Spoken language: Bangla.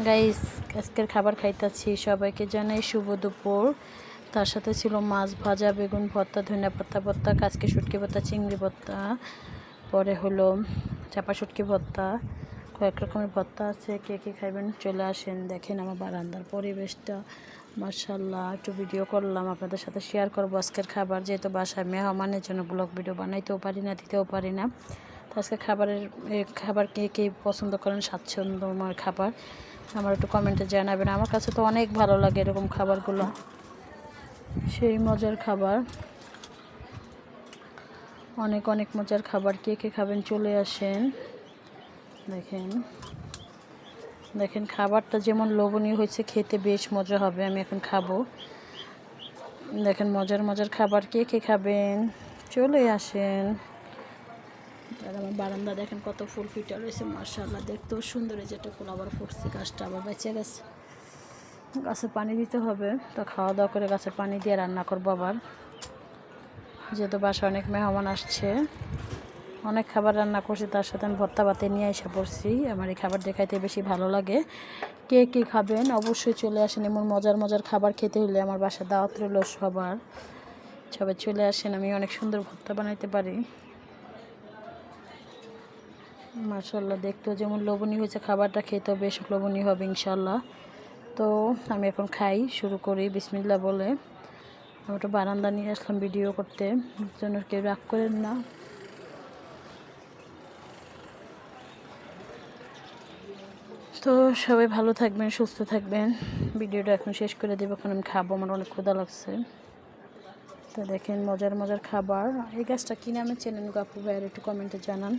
গাইস আজকের খাবার খাইতেছি। সবাইকে জানাই শুভ দুপুর। তার সাথে ছিল মাছ ভাজা, বেগুন ভর্তা, ধনিয়া পাতা ভর্তা, কাচকি শুটকি ভর্তা, চিংড়ি ভর্তা, পরে হলো চাপা শুটকি ভর্তা, কয়েক রকমের ভর্তা আছে। কে কে খাইবেন চলে আসেন। দেখেন আমার বারান্দার পরিবেশটা, মাশাআল্লাহ। একটু ভিডিও করলাম, আপনাদের সাথে শেয়ার করবো আজকের খাবার। যেহেতু বাসায় মেহমানের জন্য ব্লগ ভিডিও বানাইতেও পারি না, দিতেও পারি না। তো আজকে খাবার কে কে পছন্দ করেন, স্বাচ্ছন্দ্যময় খাবার, আমার একটু কমেন্টে জানাবেন। আমার কাছে তো অনেক ভালো লাগে এরকম খাবারগুলো, সেই মজার খাবার, অনেক অনেক মজার খাবার। কে কে খাবেন চলে আসেন। দেখেন দেখেন খাবারটা যেমন লোভনীয় হয়েছে, খেতে বেশ মজা হবে। আমি এখন খাবো। দেখেন মজার মজার খাবার। কে কে খাবেন চলে আসেন। আর আমার বারান্দা দেখেন কত ফুল ফুটে রয়েছে, মাশাআল্লাহ। দেখতেও সুন্দর। এই যে একটা ফুল আবার ফুটছে, গাছটা আবার বেঁচে গেছে। গাছে পানি দিতে হবে, তো খাওয়া দাওয়া করে গাছে পানি দিয়ে রান্না করবো আবার। যেহেতু বাসায় অনেক মেহমান আসছে, অনেক খাবার রান্না করছি, তার সাথে আমি ভর্তা ভাতে নিয়ে এসে পড়ছি। আমার এই খাবার দেখাইতে বেশি ভালো লাগে। কে কে খাবেন অবশ্যই চলে আসেন। এমন মজার মজার খাবার খেতে হলে আমার বাসায় দাওয়াত রইল সবার। সবাই চলে আসেন। আমি অনেক সুন্দর ভর্তা বানাইতে পারি, মাশাআল্লাহ। দেখতেও যেমন লোভনীয় হয়েছে, খাবারটা খেতেও বেশ লোভনীয় হবে ইনশাআল্লাহ। তো আমি এখন খাই, শুরু করি বিসমিল্লাহ বলে। আমি একটু বারান্দা নিয়ে আসলাম ভিডিও করতে, যেন কেউ রাগ করেন না। তো সবাই ভালো থাকবেন, সুস্থ থাকবেন। ভিডিওটা এখন শেষ করে দেবো, এখন আমি খাবো, আমার অনেক ক্ষুধা লাগছে। তো দেখেন মজার মজার খাবার। এই গাছটা কি নামে চেনেন গো আপু ভাইয়ের একটু কমেন্টে জানান।